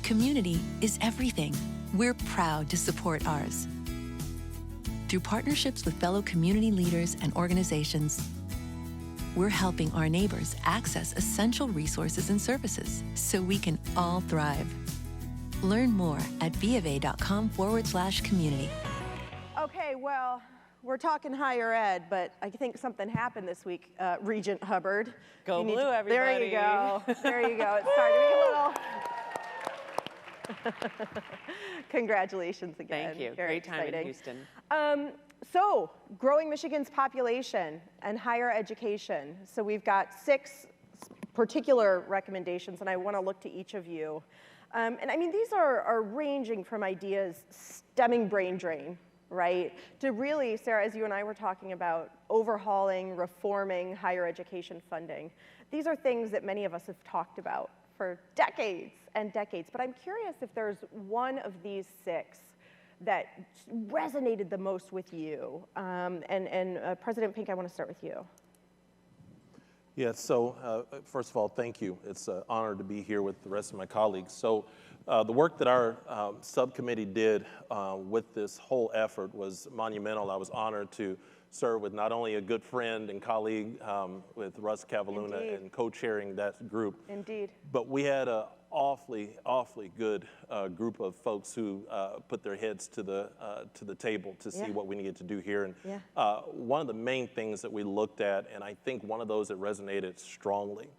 Community is everything. We're proud to support ours. Through partnerships with fellow community leaders and organizations, we're helping our neighbors access essential resources and services so we can all thrive. Learn more at bofA.com/community. Okay, well, we're talking higher ed, but I think something happened this week, Regent Hubbard. Go blue, everybody. There you go. There you go. It's starting to be a little. Congratulations again. Thank you. Very Great time exciting. in Houston. So, growing Michigan's population and higher education. So we've got 6 particular recommendations, and I want to look to each of you. And I mean, these are ranging from ideas stemming brain drain, right, to really, Sarah, as you and I were talking about, overhauling, reforming higher education funding. These are things that many of us have talked about for decades and decades, but I'm curious if there's one of these 6 that resonated the most with you. President Pink, I want to start with you. Yeah, so first of all, thank you. It's an honor to be here with the rest of my colleagues. So the work that our subcommittee did with this whole effort was monumental. I was honored to serve with not only a good friend and colleague with Russ Kavalhuna and co-chairing that group. Indeed. But we had an awfully good group of folks who put their heads to the table to see what we needed to do here. And one of the main things that we looked at, and I think one of those that resonated strongly,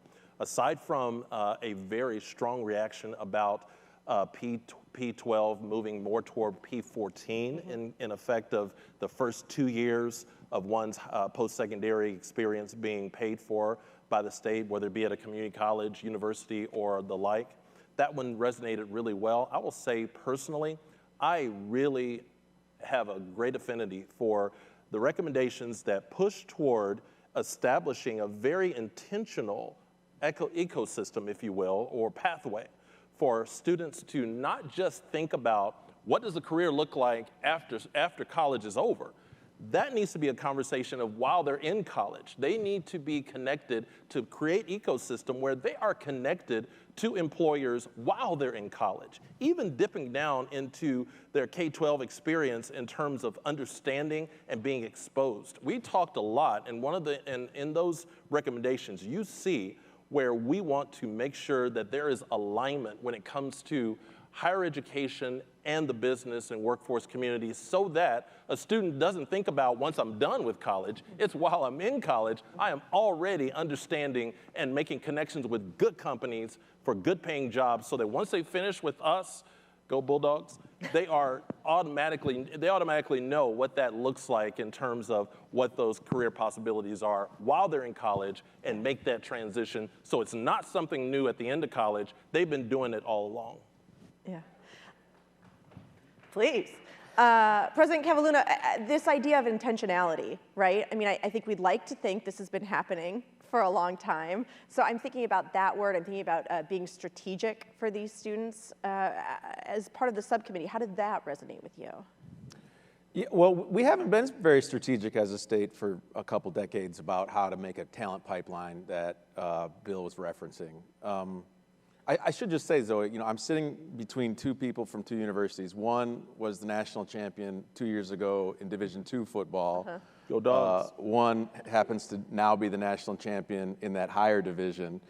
aside from a very strong reaction about P12 moving more toward P14 in effect of the first 2 years of one's post-secondary experience being paid for by the state, whether it be at a community college, university, or the like. That one resonated really well. I will say personally, I really have a great affinity for the recommendations that push toward establishing a very intentional ecosystem, if you will, or pathway for students to not just think about what does a career look like after college is over. That needs to be a conversation of while they're in college. They need to be connected to create ecosystem where they are connected to employers while they're in college, even dipping down into their K-12 experience in terms of understanding and being exposed. We talked a lot, and in those recommendations, you see where we want to make sure that there is alignment when it comes to higher education and the business and workforce communities, so that a student doesn't think about once I'm done with college, it's while I'm in college, I am already understanding and making connections with good companies for good paying jobs, so that once they finish with us, go Bulldogs, they automatically know what that looks like in terms of what those career possibilities are while they're in college, and make that transition so it's not something new at the end of college. They've been doing it all along. Yeah. Please. President Kavalhuna, this idea of intentionality, right? I mean, I think we'd like to think this has been happening for a long time. So I'm thinking about that word. I'm thinking about being strategic for these students. As part of the subcommittee, how did that resonate with you? Yeah, well, we haven't been very strategic as a state for a couple decades about how to make a talent pipeline that Bill was referencing. I should just say, Zoe, you know, I'm sitting between 2 people from 2 universities. One was the national champion 2 years ago in Division II football. Go Dogs. One happens to now be the national champion in that higher division.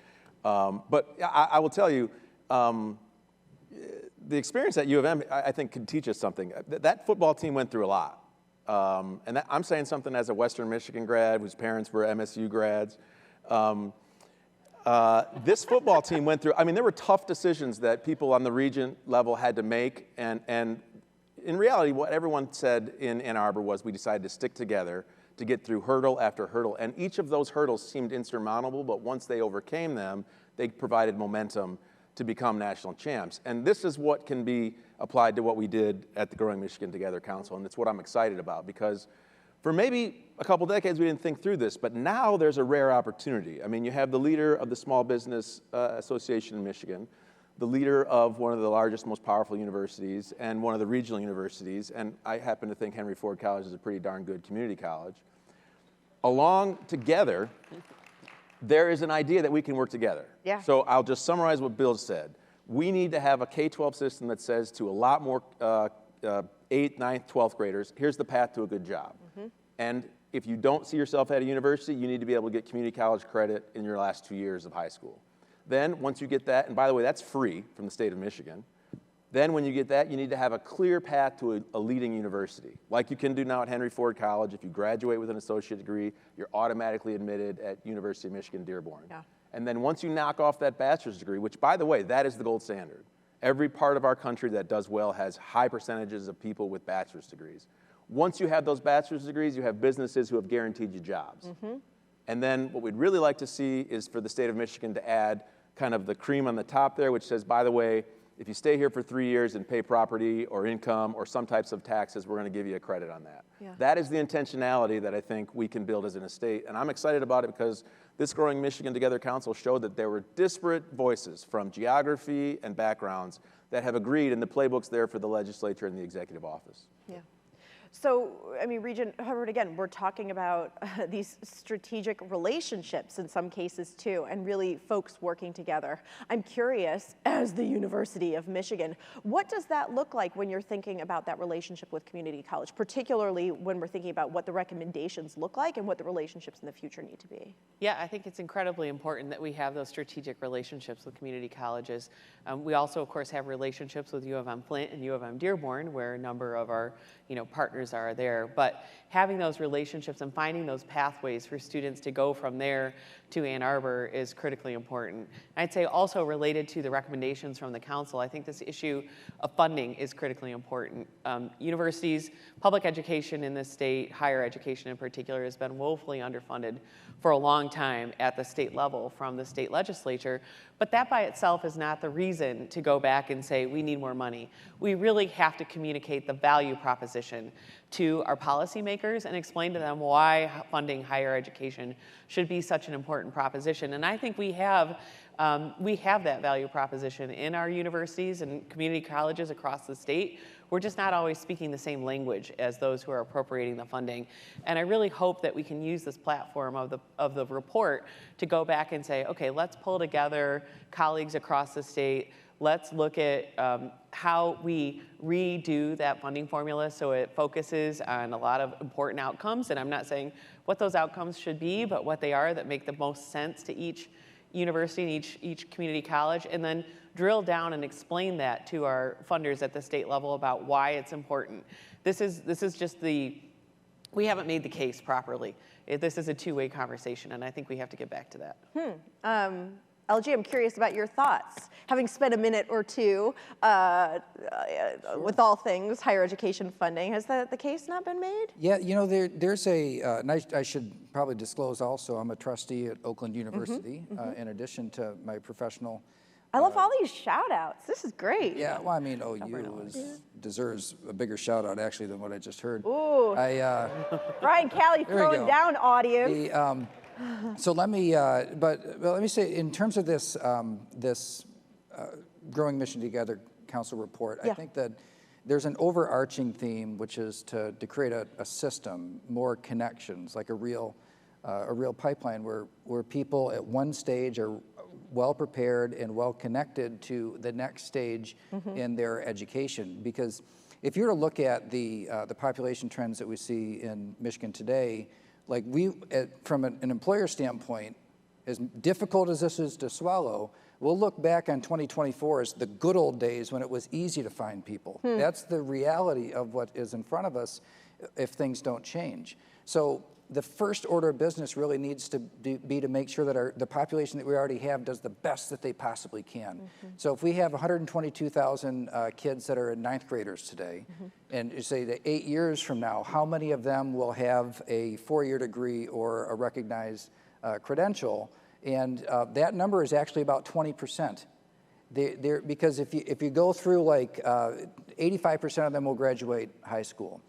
But I will tell you, the experience at U of M, I think, can teach us something. That football team went through a lot. And I'm saying something as a Western Michigan grad whose parents were MSU grads. This football team went through, I mean, there were tough decisions that people on the Regent level had to make, and in reality, what everyone said in Ann Arbor was we decided to stick together to get through hurdle after hurdle, and each of those hurdles seemed insurmountable, but once they overcame them, they provided momentum to become national champs. And this is what can be applied to what we did at the Growing Michigan Together Council, and it's what I'm excited about, because for maybe a couple decades we didn't think through this, but now there's a rare opportunity. I mean, you have the leader of the Small Business Association in Michigan, the leader of one of the largest, most powerful universities, and one of the regional universities, and I happen to think Henry Ford College is a pretty darn good community college. Along together, there is an idea that we can work together. Yeah. So I'll just summarize what Bill said. We need to have a K-12 system that says to a lot more 8th, 9th, 12th graders, here's the path to a good job. And if you don't see yourself at a university, you need to be able to get community college credit in your last 2 years of high school. Then once you get that, and by the way, that's free from the state of Michigan, then when you get that, you need to have a clear path to a leading university. Like you can do now at Henry Ford College. If you graduate with an associate degree, you're automatically admitted at University of Michigan Dearborn. Yeah. And then once you knock off that bachelor's degree, which by the way, that is the gold standard. Every part of our country that does well has high percentages of people with bachelor's degrees. Once you have those bachelor's degrees, you have businesses who have guaranteed you jobs. And then what we'd really like to see is for the state of Michigan to add kind of the cream on the top there, which says, by the way, if you stay here for 3 years and pay property or income or some types of taxes, we're going to give you a credit on that. Yeah. That is the intentionality that I think we can build as an estate. And I'm excited about it because this Growing Michigan Together Council showed that there were disparate voices from geography and backgrounds that have agreed, and the playbook's there for the legislature and the executive office. Yeah. So, I mean, Regent Hubbard, again, we're talking about these strategic relationships in some cases too, and really folks working together. I'm curious, as the University of Michigan, what does that look like when you're thinking about that relationship with community college, particularly when we're thinking about what the recommendations look like and what the relationships in the future need to be? Yeah, I think it's incredibly important that we have those strategic relationships with community colleges. We also, of course, have relationships with U of M Flint and U of M Dearborn, where a number of our partners are there. But having those relationships and finding those pathways for students to go from there to Ann Arbor is critically important. I'd say also related to the recommendations from the council, I think this issue of funding is critically important. Universities, public education in this state, higher education in particular, has been woefully underfunded for a long time at the state level from the state legislature. But that by itself is not the reason to go back and say we need more money. We really have to communicate the value proposition to our policymakers and explain to them why funding higher education should be such an important proposition. And I think we have that value proposition in our universities and community colleges across the state. We're just not always speaking the same language as those who are appropriating the funding. And I really hope that we can use this platform of the report to go back and say, okay, let's pull together colleagues across the state. Let's look at how we redo that funding formula so it focuses on a lot of important outcomes. And I'm not saying what those outcomes should be, but what they are that make the most sense to each university and each community college, and then drill down and explain that to our funders at the state level about why it's important. This is just we haven't made the case properly. This is a two-way conversation, and I think we have to get back to that. LG, I'm curious about your thoughts. Having spent a minute or two with all things higher education funding, has the case not been made? Yeah, there's and I should probably disclose also, I'm a trustee at Oakland University, in addition to my professional. I love all these shout outs. This is great. Yeah, well, I mean, OU deserves a bigger shout out actually than what I just heard. Ooh. Brian Calley throwing down audience. So let me, but let me say, in terms of this Growing Mission Together Council report, I think that there's an overarching theme, which is to create a system, more connections, like a real pipeline where people at one stage are well prepared and well connected to the next stage in their education. Because if you were to look at the population trends that we see in Michigan today, like from an employer standpoint, as difficult as this is to swallow, we'll look back on 2024 as the good old days when it was easy to find people. That's the reality of what is in front of us if things don't change. So the first order of business really needs to be to make sure that the population that we already have does the best that they possibly can. So if we have 122,000 kids that are in ninth graders today, and you say that 8 years from now, how many of them will have a 4-year degree or a recognized credential? And that number is actually about 20%. Because if you go through 85% of them will graduate high school,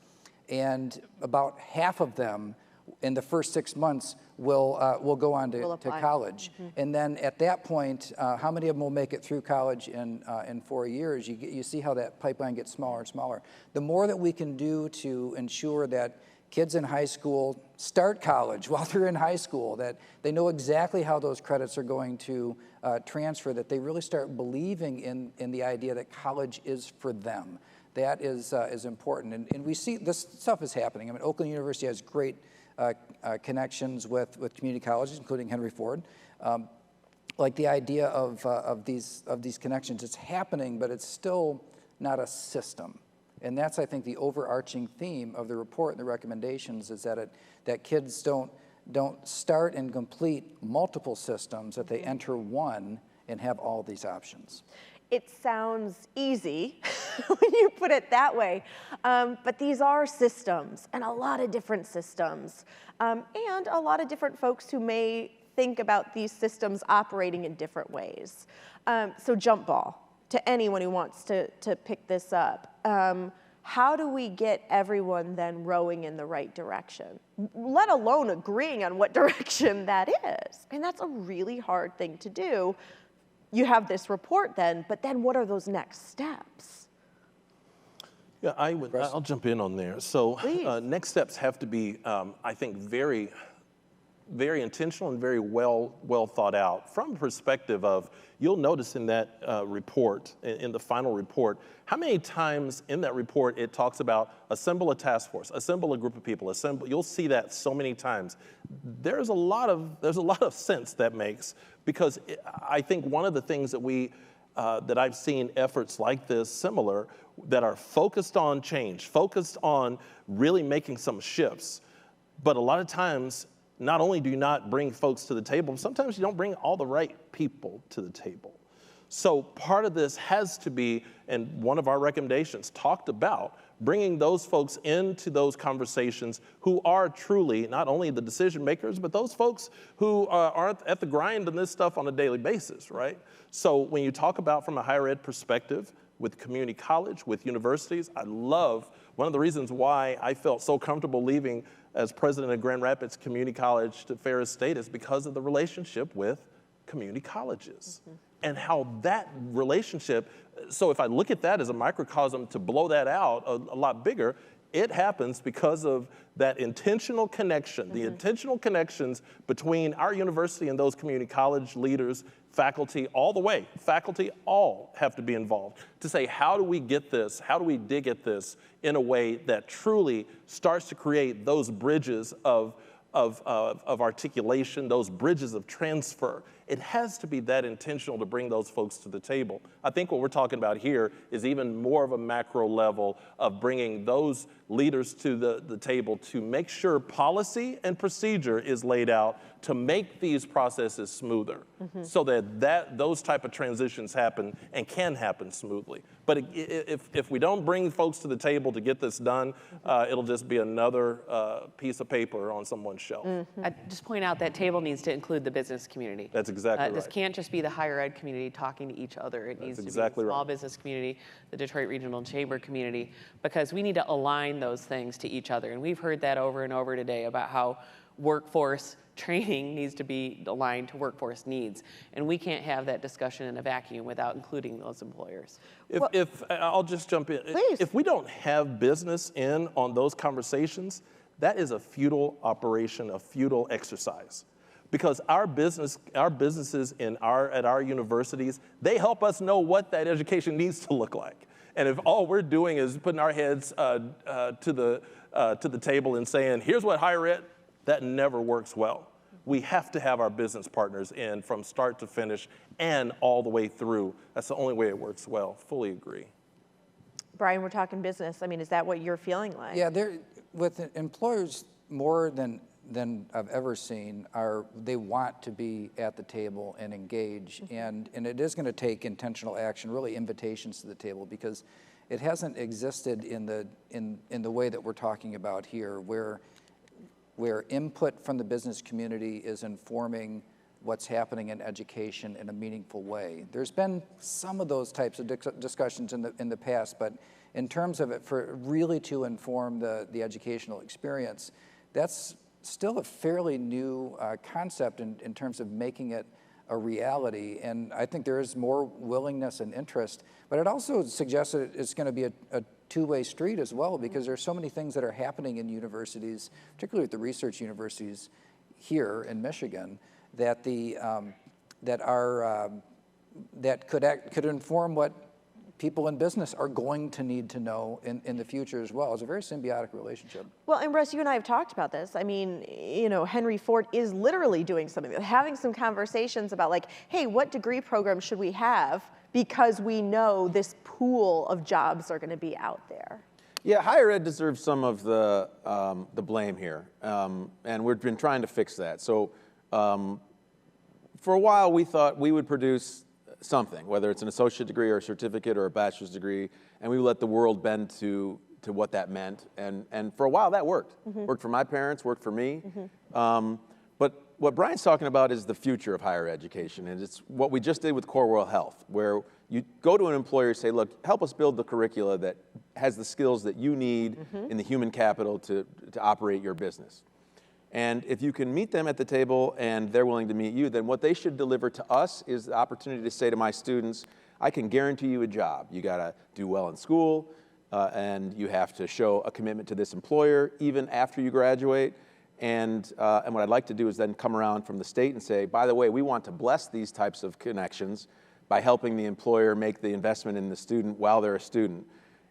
and about half of them in the first 6 months will go on to college. And then at that point, how many of them will make it through college in 4 years? You see how that pipeline gets smaller and smaller. The more that we can do to ensure that kids in high school start college while they're in high school, that they know exactly how those credits are going to transfer, that they really start believing in the idea that college is for them. That is important. And we see this stuff is happening. I mean, Oakland University has great connections with community colleges, including Henry Ford. Like the idea of these connections, it's happening, but it's still not a system. And that's, I think, the overarching theme of the report and the recommendations is that kids don't start and complete multiple systems, that they enter one and have all these options. It sounds easy when you put it that way, but these are systems, and a lot of different systems, and a lot of different folks who may think about these systems operating in different ways. So jump ball to anyone who wants to pick this up. How do we get everyone then rowing in the right direction, let alone agreeing on what direction that is? And that's a really hard thing to do. You have this report then, but then what are those next steps? Yeah, I'll jump in on there. So next steps have to be, I think, very, very intentional and very well thought out from the perspective of, you'll notice in that report, in the final report, how many times in that report it talks about assemble a task force, assemble a group of people, you'll see that so many times. There's a lot of sense that makes, because I think one of the things that I've seen efforts like this similar that are focused on change, focused on really making some shifts, but a lot of times, not only do you not bring folks to the table, sometimes you don't bring all the right people to the table. So part of this has to be, and one of our recommendations talked about, bringing those folks into those conversations who are truly not only the decision makers, but those folks who are at the grind on this stuff on a daily basis, right? So when you talk about from a higher ed perspective, with community college, with universities, I love, one of the reasons why I felt so comfortable leaving as president of Grand Rapids Community College to Ferris State is because of the relationship with community colleges and how that relationship, so if I look at that as a microcosm to blow that out a lot bigger, it happens because of that intentional connection, the intentional connections between our university and those community college leaders, faculty, all the way. Faculty all have to be involved to say, how do we get this? How do we dig at this in a way that truly starts to create those bridges of articulation, those bridges of transfer? It has to be that intentional to bring those folks to the table. I think what we're talking about here is even more of a macro level of bringing those leaders to the table to make sure policy and procedure is laid out to make these processes smoother so that those type of transitions happen and can happen smoothly. But if we don't bring folks to the table to get this done, it'll just be another piece of paper on someone's shelf. I just point out that table needs to include the business community. That's exactly right. This can't just be the higher ed community talking to each other. It needs to be the small business community, the Detroit Regional Chamber community, because we need to align those things to each other. And we've heard that over and over today about how workforce training needs to be aligned to workforce needs. And we can't have that discussion in a vacuum without including those employers. If I'll just jump in. Please. If we don't have business in on those conversations, that is a futile operation, a futile exercise. Because our businesses at our universities, they help us know what that education needs to look like. And if all we're doing is putting our heads to the table and saying, here's what higher ed, that never works well. We have to have our business partners in from start to finish and all the way through. That's the only way it works well. Fully agree. Brian, we're talking business. I mean, is that what you're feeling like? Yeah, with employers, more than I've ever seen, they want to be at the table and engage, and it is going to take intentional action, really invitations to the table, because it hasn't existed in the way that we're talking about here, where input from the business community is informing what's happening in education in a meaningful way. There's been some of those types of discussions in the past, but in terms of it for really to inform the educational experience, that's still a fairly new concept in terms of making it a reality. And I think there is more willingness and interest, but it also suggests that it's going to be a two-way street as well, because there's so many things that are happening in universities, particularly at the research universities here in Michigan, that could inform what people in business are going to need to know in the future as well. It's a very symbiotic relationship. Well, and Russ, you and I have talked about this. I mean, Henry Ford is literally doing something, having some conversations about like, hey, what degree program should we have? Because we know this pool of jobs are going to be out there. Yeah, higher ed deserves some of the blame here, and we've been trying to fix that. So for a while, we thought we would produce something, whether it's an associate degree or a certificate or a bachelor's degree, and we would let the world bend to what that meant. And for a while, that worked. Worked for my parents, worked for me. But what Brian's talking about is the future of higher education, and it's what we just did with Core World Health, where you go to an employer and say, look, help us build the curricula that has the skills that you need in the human capital to operate your business. And if you can meet them at the table and they're willing to meet you, then what they should deliver to us is the opportunity to say to my students, I can guarantee you a job. You gotta do well in school, and you have to show a commitment to this employer even after you graduate. And what I'd like to do is then come around from the state and say, by the way, we want to bless these types of connections by helping the employer make the investment in the student while they're a student.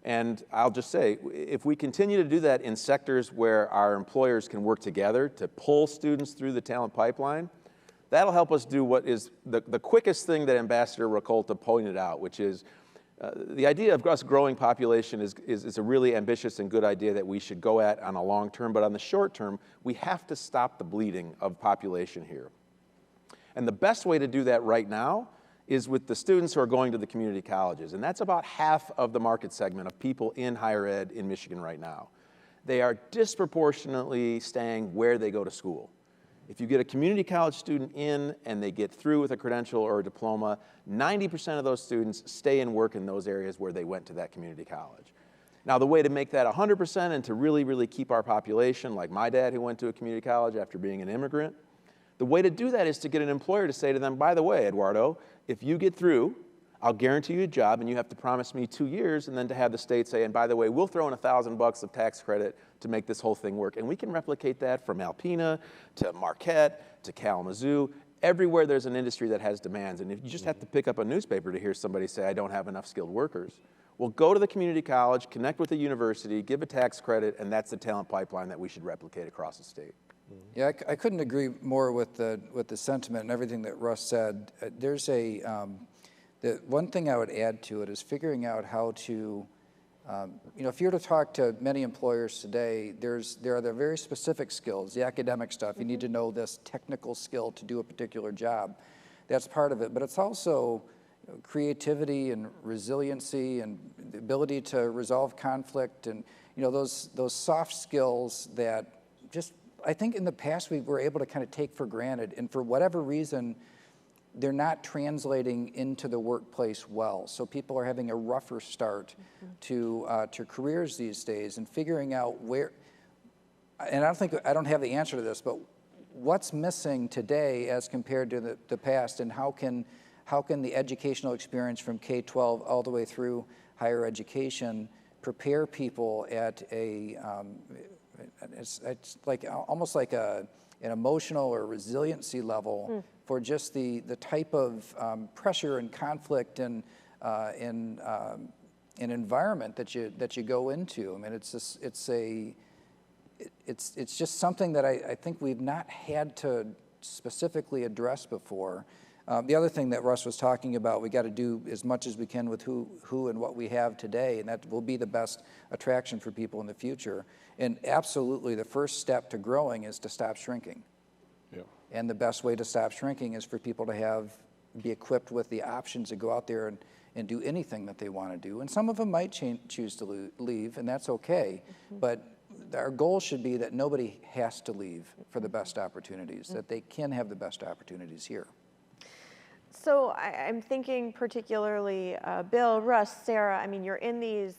And I'll just say, if we continue to do that in sectors where our employers can work together to pull students through the talent pipeline, that'll help us do what is the quickest thing that Ambassador Rakolta pointed out, which is the idea of us growing population is a really ambitious and good idea that we should go at on a long term, but on the short term, we have to stop the bleeding of population here. And the best way to do that right now is with the students who are going to the community colleges. And that's about half of the market segment of people in higher ed in Michigan right now. They are disproportionately staying where they go to school. If you get a community college student in and they get through with a credential or a diploma, 90% of those students stay and work in those areas where they went to that community college. Now, the way to make that 100% and to really, really keep our population, like my dad who went to a community college after being an immigrant, the way to do that is to get an employer to say to them, by the way, Eduardo, if you get through, I'll guarantee you a job, and you have to promise me 2 years, and then to have the state say, and by the way, we'll throw in $1,000 of tax credit to make this whole thing work. And we can replicate that from Alpena to Marquette to Kalamazoo. Everywhere there's an industry that has demands, and if you just have to pick up a newspaper to hear somebody say, I don't have enough skilled workers. Well, go to the community college, connect with the university, give a tax credit, and that's the talent pipeline that we should replicate across the state. Yeah, I couldn't agree more with the sentiment and everything that Russ said. There's the one thing I would add to it is figuring out how to, if you were to talk to many employers today, there are the very specific skills, the academic stuff. You need to know this technical skill to do a particular job. That's part of it, but it's also creativity and resiliency and the ability to resolve conflict and those soft skills that just, I think in the past we were able to kind of take for granted, and for whatever reason, they're not translating into the workplace well. So people are having a rougher start to careers these days, and figuring out where, and I don't have the answer to this, but what's missing today as compared to the past, and how can the educational experience from K-12 all the way through higher education prepare people at it's like almost like an emotional or resiliency level for just the type of pressure and conflict and environment that you go into. I mean, it's just something that I think we've not had to specifically address before. The other thing that Russ was talking about, we got to do as much as we can with who and what we have today, and that will be the best attraction for people in the future. And absolutely, the first step to growing is to stop shrinking. Yeah. And the best way to stop shrinking is for people to be equipped with the options to go out there and do anything that they want to do. And some of them might choose to leave, and that's okay. But our goal should be that nobody has to leave for the best opportunities, that they can have the best opportunities here. So I'm thinking particularly, Bill, Russ, Sarah, I mean, you're in these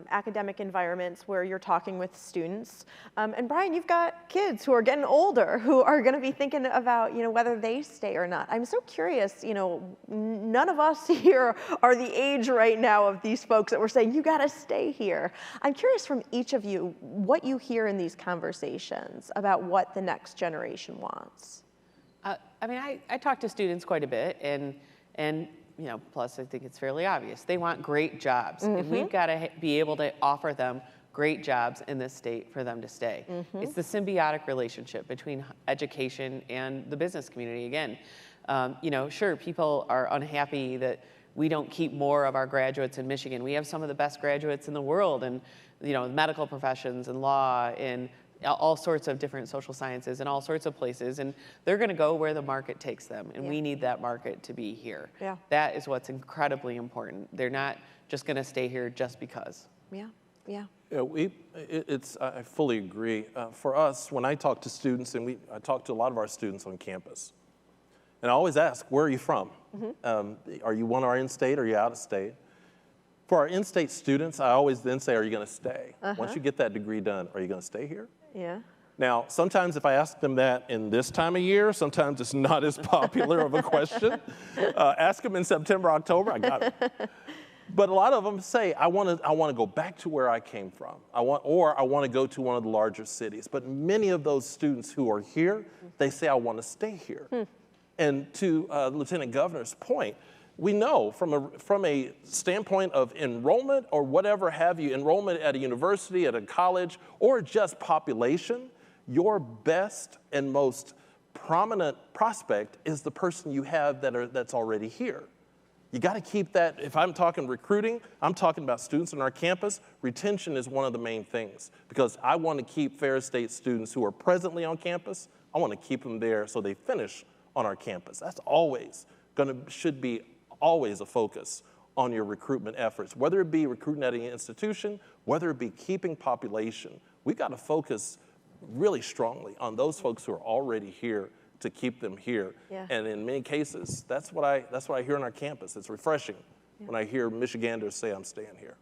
academic environments where you're talking with students. And Brian, you've got kids who are getting older, who are gonna be thinking about, whether they stay or not. I'm so curious, none of us here are the age right now of these folks that we're saying, you gotta stay here. I'm curious from each of you, what you hear in these conversations about what the next generation wants. I mean, I talk to students quite a bit, and plus I think it's fairly obvious. They want great jobs, and we've got to be able to offer them great jobs in this state for them to stay. It's the symbiotic relationship between education and the business community. Again, sure, people are unhappy that we don't keep more of our graduates in Michigan. We have some of the best graduates in the world, and medical professions and law and all sorts of different social sciences and all sorts of places, and they're going to go where the market takes them, and we need that market to be here. Yeah. That is what's incredibly important. They're not just going to stay here just because. Yeah, yeah. I fully agree. For us, when I talk to students, and I talk to a lot of our students on campus, and I always ask, where are you from? Are you one of our in-state or are you out of state? For our in-state students, I always then say, are you going to stay? Once you get that degree done, are you going to stay here? Yeah. Now, sometimes if I ask them that in this time of year, sometimes it's not as popular of a question. Ask them in September, October, I got it. But a lot of them say, I want to go back to where I came from. I want to go to one of the larger cities. But many of those students who are here, they say, I want to stay here. And to Lieutenant Governor's point, we know from a standpoint of enrollment or whatever have you, enrollment at a university, at a college, or just population, your best and most prominent prospect is the person you have that's already here. You got to keep that. If I'm talking recruiting, I'm talking about students on our campus. Retention is one of the main things, because I want to keep Ferris State students who are presently on campus. I want to keep them there so they finish on our campus. That's should be always a focus on your recruitment efforts, whether it be recruiting at an institution, whether it be keeping population. We've got to focus really strongly on those folks who are already here to keep them here. Yeah. And in many cases, that's what I hear on our campus. It's refreshing when I hear Michiganders say, I'm staying here.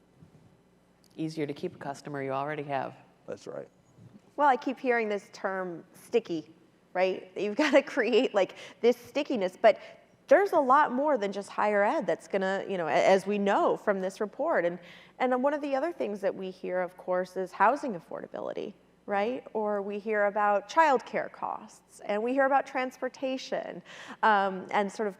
Easier to keep a customer you already have. That's right. Well, I keep hearing this term sticky, right? You've got to create like this stickiness, but there's a lot more than just higher ed that's gonna, as we know from this report. And one of the other things that we hear, of course, is housing affordability, right? Or we hear about childcare costs, and we hear about transportation, and sort of,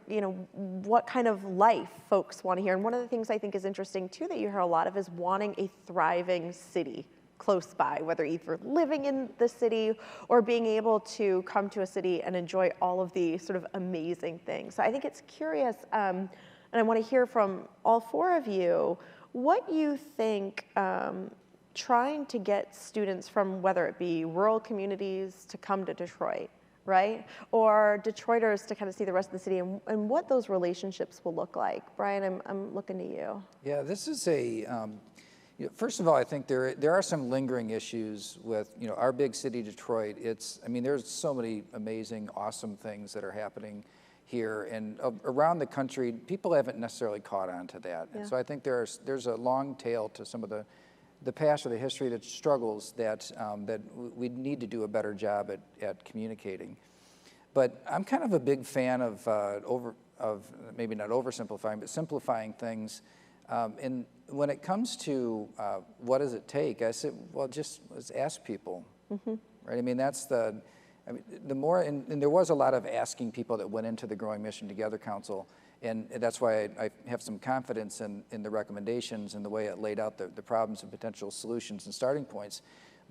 what kind of life folks want to hear. And one of the things I think is interesting too that you hear a lot of is wanting a thriving city close by, whether either living in the city or being able to come to a city and enjoy all of the sort of amazing things. So I think it's curious, and I want to hear from all four of you, what you think trying to get students from whether it be rural communities to come to Detroit, right? Or Detroiters to kind of see the rest of the city, and what those relationships will look like. Brian, I'm looking to you. Yeah, this is first of all, I think there are some lingering issues with our big city, Detroit. There's so many amazing, awesome things that are happening here and around the country. People haven't necessarily caught on to that, and so I think there's a long tail to some of the past or the history that struggles that we need to do a better job at communicating. But I'm kind of a big fan of maybe not oversimplifying, but simplifying things. And when it comes to what does it take, I said, well, let's ask people, right? That's the more, and there was a lot of asking people that went into the Growing Mission Together Council, and that's why I have some confidence in the recommendations and the way it laid out the problems and potential solutions and starting points.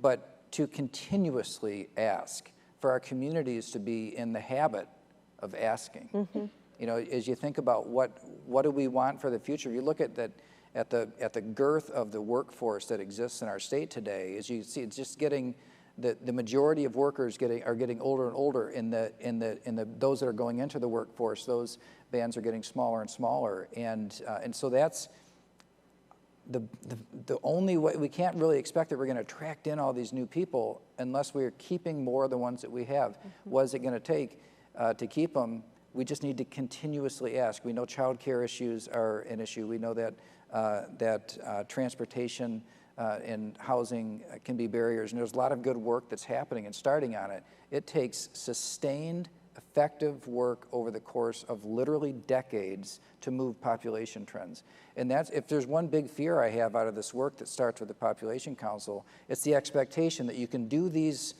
But to continuously ask, for our communities to be in the habit of asking. As you think about what do we want for the future, you look at that at the girth of the workforce that exists in our state today. As you see, it's just getting the majority of workers are getting older and older. In the those that are going into the workforce, those bands are getting smaller and smaller, and so that's the only way. We can't really expect that we're going to attract in all these new people unless we're keeping more of the ones that we have. What is it going to take to keep them? we just need to continuously ask. We know childcare issues are an issue. We know that transportation and housing can be barriers, and there's a lot of good work that's happening and starting on it. It takes sustained, effective work over the course of literally decades to move population trends. And that's, if there's one big fear I have out of this work that starts with the Population Council, it's the expectation that you can do these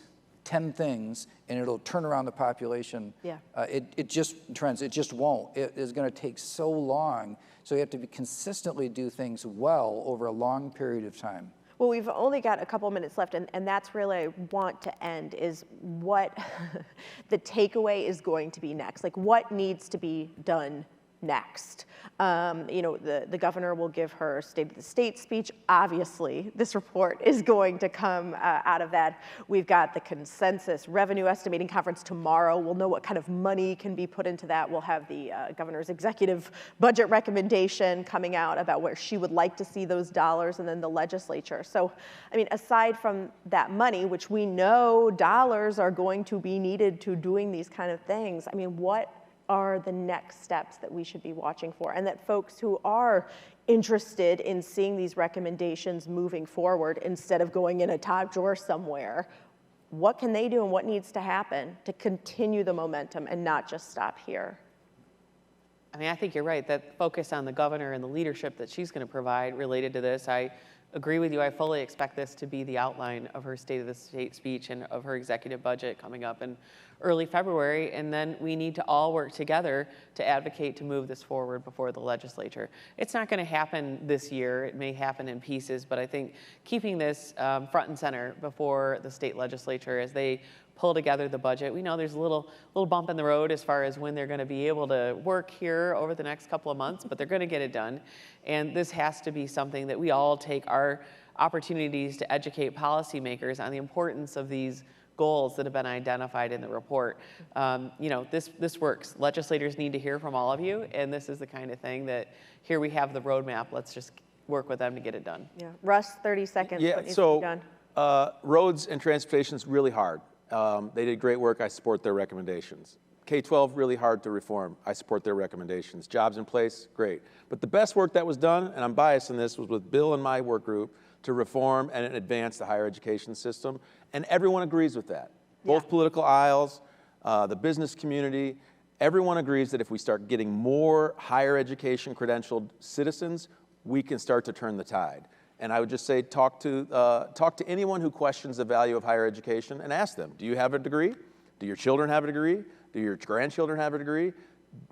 10 things and it'll turn around the population. Yeah. It just trends, it just won't. It is gonna take so long, so you have to consistently do things well over a long period of time. Well, we've only got a couple minutes left, and that's really I want to end, is what the takeaway is going to be next. Like, what needs to be done next? You know, the governor will give her State of the State speech. Obviously, this report is going to come out of that. We've got the consensus revenue estimating conference tomorrow. We'll know what kind of money can be put into that. We'll have the governor's executive budget recommendation coming out about where she would like to see those dollars, and then the legislature. So, I mean, aside from that money, which we know dollars are going to be needed to doing these kind of things, I mean, what are the next steps that we should be watching for, and that folks who are interested in seeing these recommendations moving forward instead of going in a top drawer somewhere, what can they do and what needs to happen to continue the momentum and not just stop here? I mean, I think you're right, that focus on the governor and the leadership that she's going to provide related to this. I agree with you. I fully expect this to be the outline of her State of the State speech and of her executive budget coming up in early February, and then we need to all work together to advocate to move this forward before the legislature. It's not going to happen this year. It may happen in pieces, but I think keeping this front and center before the state legislature as they pull together the budget. We know there's a little bump in the road as far as when they're going to be able to work here over the next couple of months, but they're going to get it done. And this has to be something that we all take our opportunities to educate policymakers on the importance of these goals that have been identified in the report. You know, this works. Legislators need to hear from all of you, and this is the kind of thing that here we have the roadmap. Let's just work with them to get it done. Yeah, Russ, 30 seconds. Yeah, what needs to be done? Roads and transportation is really hard. They did great work. I support their recommendations. K-12, really hard to reform. I support their recommendations. Jobs in place, great. But the best work that was done, and I'm biased in this, was with Bill and my work group to reform and advance the higher education system. And everyone agrees with that. Both political aisles, the business community, everyone agrees that if we start getting more higher education credentialed citizens, we can start to turn the tide. And I would just say, talk to anyone who questions the value of higher education and ask them, do you have a degree? Do your children have a degree? Do your grandchildren have a degree?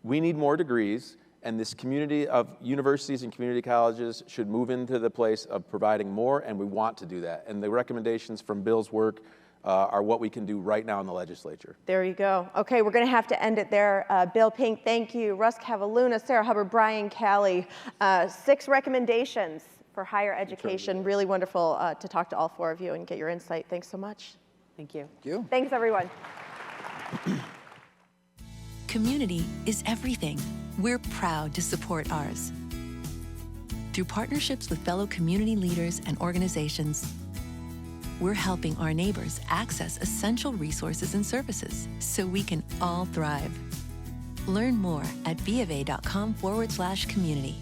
We need more degrees, and this community of universities and community colleges should move into the place of providing more, and we want to do that. And the recommendations from Bill's work are what we can do right now in the legislature. There you go. Okay, we're going to have to end it there. Bill Pink, thank you. Russ Kavalhuna, Sarah Hubbard, Brian Calley. 6 recommendations for higher education. Really wonderful to talk to all 4 of you and get your insight. Thanks so much. Thank you. Thank you. Thanks, everyone. Community is everything. We're proud to support ours. Through partnerships with fellow community leaders and organizations, we're helping our neighbors access essential resources and services so we can all thrive. Learn more at bofA.com/community.